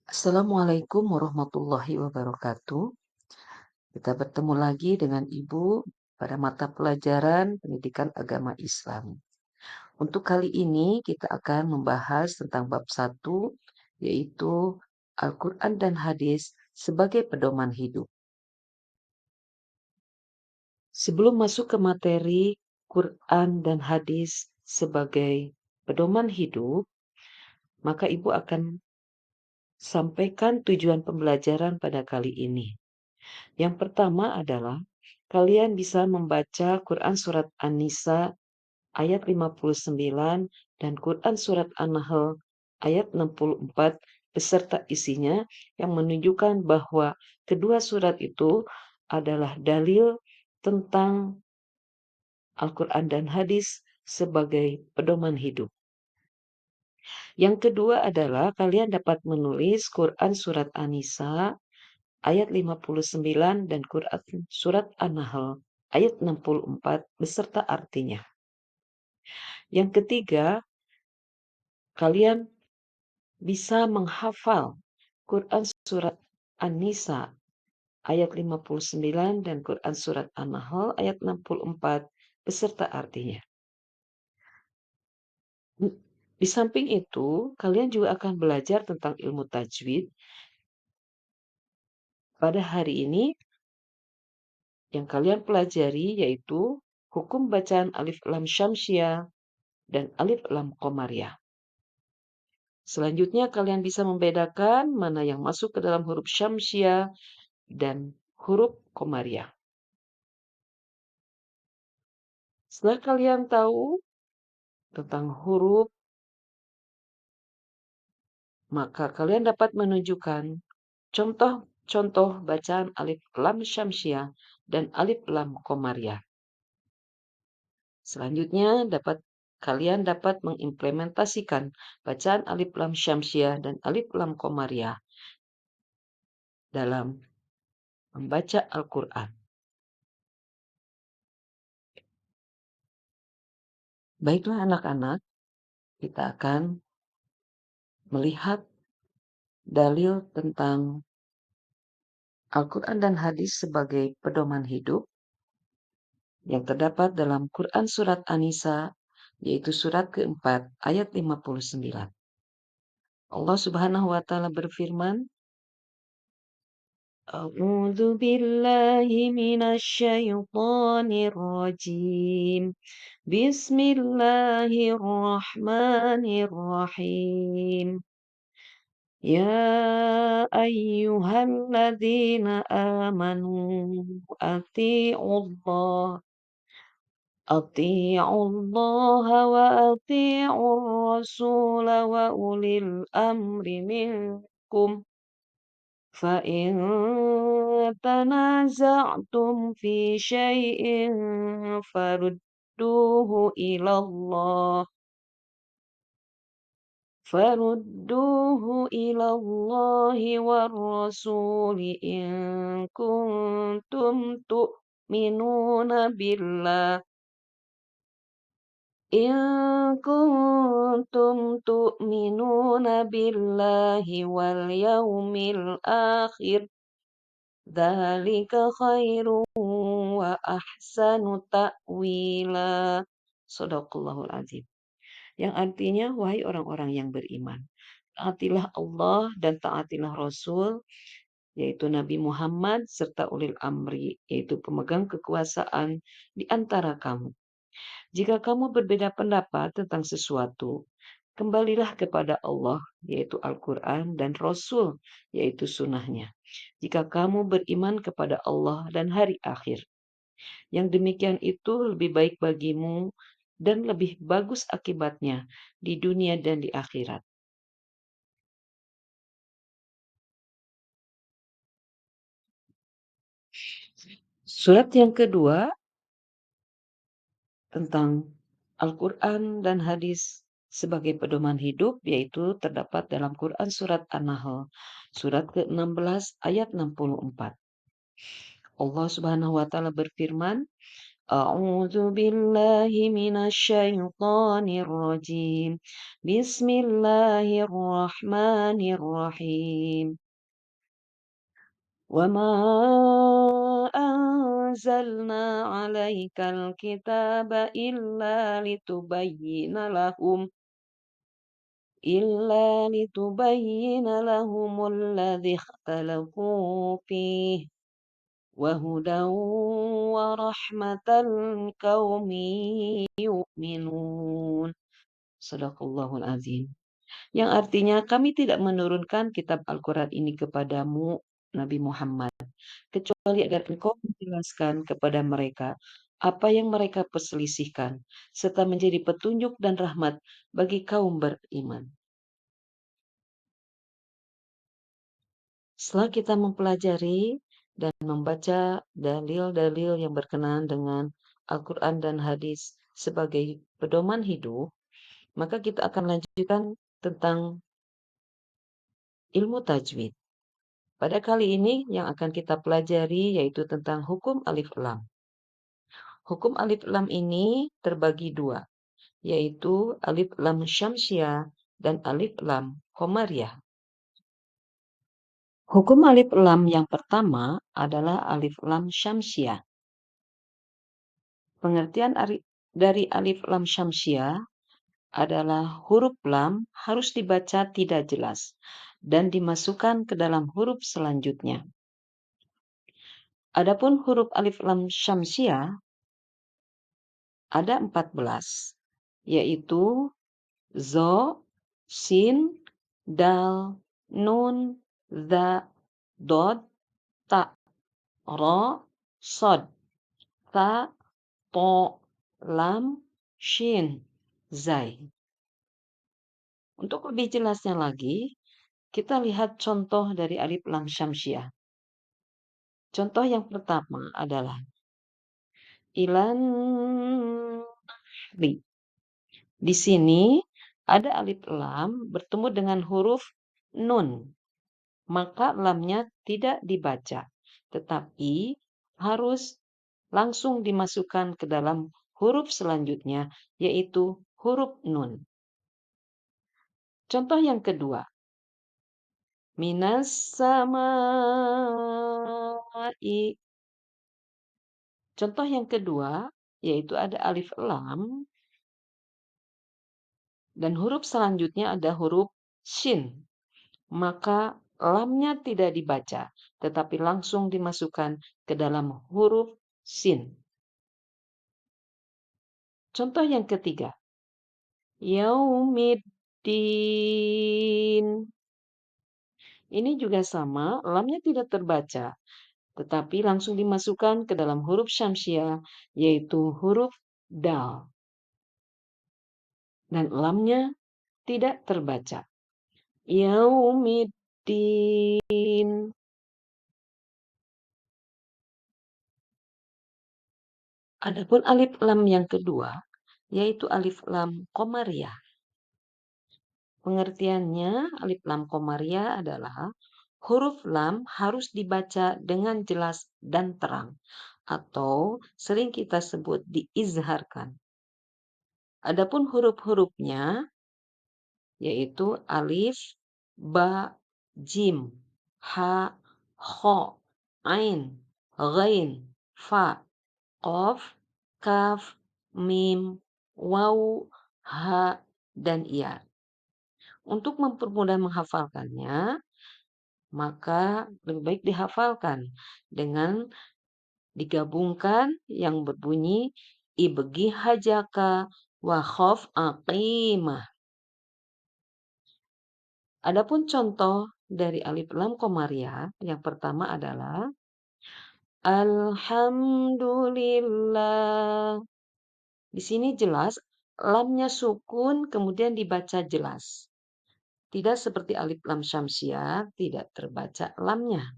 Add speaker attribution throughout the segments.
Speaker 1: Assalamualaikum warahmatullahi wabarakatuh. Kita bertemu lagi dengan Ibu pada mata pelajaran Pendidikan Agama Islam. Untuk kali ini kita akan membahas tentang bab 1, yaitu Al-Quran dan Hadis sebagai pedoman hidup. Sebelum masuk ke materi Quran dan Hadis sebagai pedoman hidup, maka Ibu akan sampaikan tujuan pembelajaran pada kali ini. Yang pertama adalah kalian bisa membaca Quran Surat An-Nisa ayat 59 dan Quran Surat An-Nahl ayat 64 beserta isinya yang menunjukkan bahwa kedua surat itu adalah dalil tentang Al-Quran dan Hadis sebagai pedoman hidup. Yang kedua adalah kalian dapat menulis Quran Surat An-Nisa ayat 59 dan Quran Surat An-Nahl ayat 64 beserta artinya. Yang ketiga, kalian bisa menghafal Quran Surat An-Nisa ayat 59 dan Quran Surat An-Nahl ayat 64 beserta artinya. Di samping itu, kalian juga akan belajar tentang ilmu tajwid. Pada hari ini, yang kalian pelajari yaitu hukum bacaan alif lam syamsiah dan alif lam qamariyah. Selanjutnya kalian bisa membedakan mana yang masuk ke dalam huruf syamsiah dan huruf qamariyah. Setelah kalian tahu tentang huruf, maka kalian dapat menunjukkan contoh-contoh bacaan alif lam syamsiah dan alif lam qamariyah. Selanjutnya kalian dapat mengimplementasikan bacaan alif lam syamsiah dan alif lam qamariyah dalam membaca Al-Quran. Baiklah anak-anak, kita akan melihat dalil tentang Al-Quran dan Hadis sebagai pedoman hidup yang terdapat dalam Quran Surat An-Nisa, yaitu surat keempat ayat 59. Allah Subhanahu wa Ta'ala berfirman, A'udzu billahi minasy syaithanir rajim. Bismillahirrahmanirrahim. Ya ayyuhalladzina amanu ati'ullah wa ati'ur rasul wa ulil amri minkum فإن تنازعتم في شيء فردوه إلى الله والرسول إن كنتم تؤمنون بالله واليوم الآخر ذلك خير وأحسن تأويلا. Shadaqallahul azim. Yang artinya, wahai orang-orang yang beriman, taatilah Allah dan taatilah Rasul, yaitu Nabi Muhammad, serta ulil amri, yaitu pemegang kekuasaan di antara kamu. Jika kamu berbeda pendapat tentang sesuatu, kembalilah kepada Allah, yaitu Al-Quran, dan Rasul, yaitu sunnahnya. Jika kamu beriman kepada Allah dan hari akhir, yang demikian itu lebih baik bagimu dan lebih bagus akibatnya di dunia dan di akhirat. Surat yang kedua tentang Al-Quran dan Hadis sebagai pedoman hidup, yaitu terdapat dalam Quran Surat An-Nahl, surat ke-16 ayat 64. Allah Subhanahu wa Ta'ala berfirman, أعوذ بالله من الشيطان الرجيم. بسم الله الرحمن الرحيم. وما أنزلنا عليك الكتاب إلا لتبين لهم الذي اختلفوا فيه وهدى ورحمة لقوم يؤمنون. Sadaqallahul azim. Yang artinya kami tidak menurunkan kitab Al-Quran ini kepadamu, Nabi Muhammad, kecuali agar engkau menjelaskan kepada mereka apa yang mereka perselisihkan, serta menjadi petunjuk dan rahmat bagi kaum beriman. Setelah kita mempelajari dan membaca dalil-dalil yang berkenaan dengan Al-Quran dan hadis sebagai pedoman hidup, maka kita akan lanjutkan tentang ilmu tajwid. Pada kali ini yang akan kita pelajari yaitu tentang hukum alif lam. Hukum alif lam ini terbagi dua, yaitu alif lam syamsiah dan alif lam qamariyah. Hukum alif lam yang pertama adalah alif lam syamsiah. Pengertian dari alif lam syamsiah adalah huruf lam harus dibaca tidak jelas dan dimasukkan ke dalam huruf selanjutnya. Adapun huruf alif lam syamsiah ada 14, yaitu zo, sin, dal, nun, za, dod, ta, ro, sod, ta, to, lam, shin, zai. Untuk lebih jelasnya lagi, kita lihat contoh dari alif lam syamsiah. Contoh yang pertama adalah ilan li. Di sini ada alif lam bertemu dengan huruf nun, maka lamnya tidak dibaca, tetapi harus langsung dimasukkan ke dalam huruf selanjutnya, yaitu huruf nun. Contoh yang kedua, minas samai. Contoh yang kedua, yaitu ada alif lam dan huruf selanjutnya ada huruf shin. Maka lamnya tidak dibaca, tetapi langsung dimasukkan ke dalam huruf sin. Contoh yang ketiga, yaumiddin. Ini juga sama, lamnya tidak terbaca, tetapi langsung dimasukkan ke dalam huruf syamsiah, yaitu huruf dal. Dan lamnya tidak terbaca. Yaumiddin. Adapun alif lam yang kedua, yaitu alif lam qamariyah. Pengertiannya, alif lam qamariyah adalah huruf lam harus dibaca dengan jelas dan terang, atau sering kita sebut diizharkan. Adapun huruf-hurufnya, yaitu alif, ba, jim, ha, kho, ain, ghain, fa, qaf, kaf, mim, waw, ha, dan ya. Untuk mempermudah menghafalkannya, maka lebih baik dihafalkan dengan digabungkan yang berbunyi ibgi hajaka wa khof aqimah. Adapun contoh dari alif lam qamariyah yang pertama adalah alhamdulillah. Di sini jelas lamnya sukun kemudian dibaca jelas. Tidak seperti alif lam syamsiah tidak terbaca lamnya.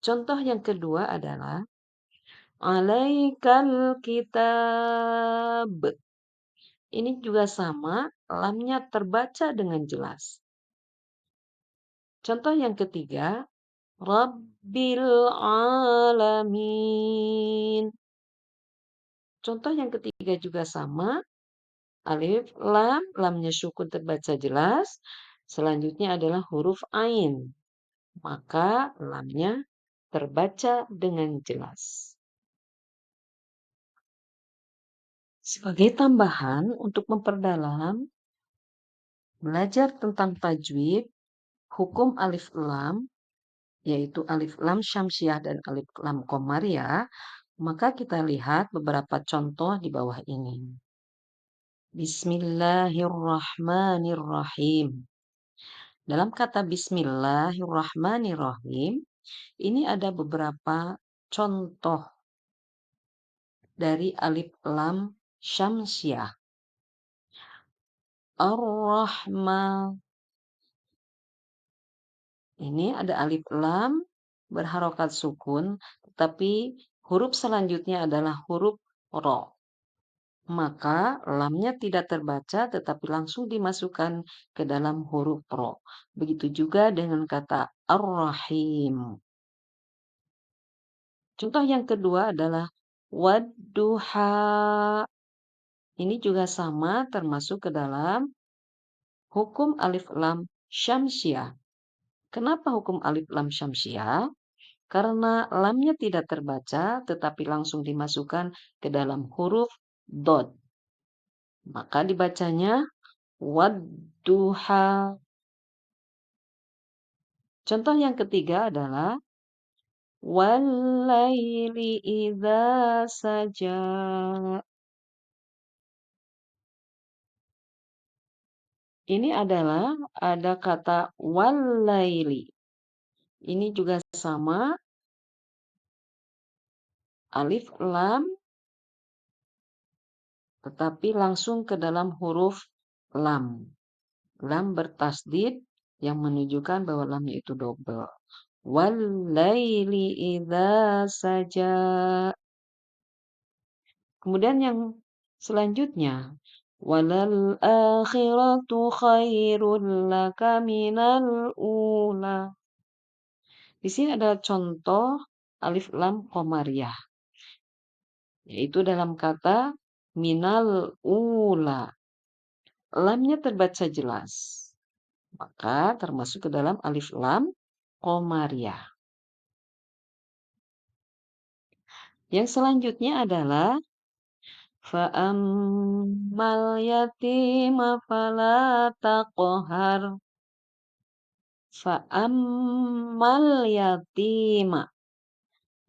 Speaker 1: Contoh yang kedua adalah alaikal kitab. Ini juga sama, lamnya terbaca dengan jelas. Contoh yang ketiga, Rabbil alamin. Contoh yang ketiga juga sama, alif, lam, lamnya sukun terbaca jelas. Selanjutnya adalah huruf ain, maka lamnya terbaca dengan jelas. Sebagai tambahan untuk memperdalam belajar tentang tajwid, hukum alif lam, yaitu alif lam syamsiah dan alif lam komariah, maka kita lihat beberapa contoh di bawah ini. Bismillahirrahmanirrahim. Dalam kata Bismillahirrahmanirrahim, ini ada beberapa contoh dari alif lam syamsiah. Ar-Rahman. Ini ada alif lam berharokat sukun, tetapi huruf selanjutnya adalah huruf ro. Maka lamnya tidak terbaca tetapi langsung dimasukkan ke dalam huruf ro. Begitu juga dengan kata ar-rahim. Contoh yang kedua adalah wadduha. Ini juga sama termasuk ke dalam hukum alif lam syamsiah. Kenapa hukum alif lam syamsiah? Karena lamnya tidak terbaca tetapi langsung dimasukkan ke dalam huruf dot. Maka dibacanya wadduha. Contoh yang ketiga adalah walaili idza saja. Ini adalah ada kata walaili. Ini juga sama alif lam tetapi langsung ke dalam huruf lam. Lam bertasdid yang menunjukkan bahwa lamnya itu double. Walaili idza saja. Kemudian yang selanjutnya, walal akhiratu khairul laka minal ula. Di sini ada contoh alif lam komariah, yaitu dalam kata minal ula. Lamnya terbaca jelas, maka termasuk ke dalam alif lam komariah. Yang selanjutnya adalah fa'ammal yatima fala taqhar. Fa'ammal yatima.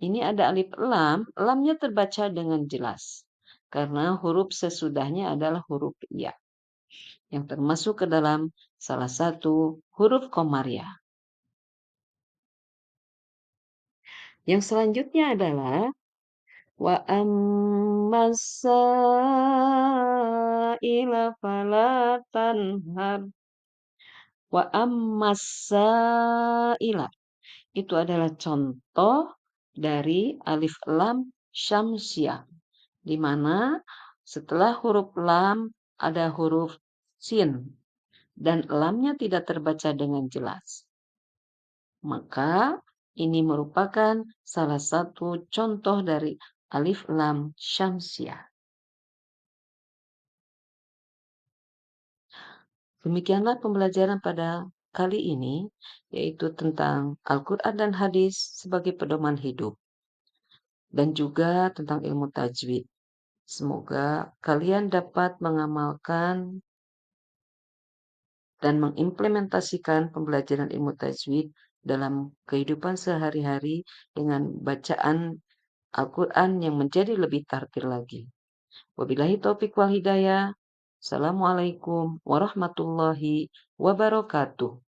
Speaker 1: Ini ada alif lam, lamnya terbaca dengan jelas. Karena huruf sesudahnya adalah huruf ya. Yang termasuk ke dalam salah satu huruf komariah. Yang selanjutnya adalah wa ammas sa'ila fala tanhar. Wa ammas sa'ila. Itu adalah contoh dari alif lam syamsiah, di mana setelah huruf lam ada huruf sin dan lamnya tidak terbaca dengan jelas. Maka ini merupakan salah satu contoh dari alif lam syamsiah. Demikianlah pembelajaran pada kali ini, yaitu tentang Al-Quran dan hadis sebagai pedoman hidup, dan juga tentang ilmu tajwid. Semoga kalian dapat mengamalkan dan mengimplementasikan pembelajaran ilmu tajwid dalam kehidupan sehari-hari dengan bacaan Al-Quran yang menjadi lebih tartil lagi. Wabillahi taufiq wal hidayah. Assalamualaikum warahmatullahi wabarakatuh.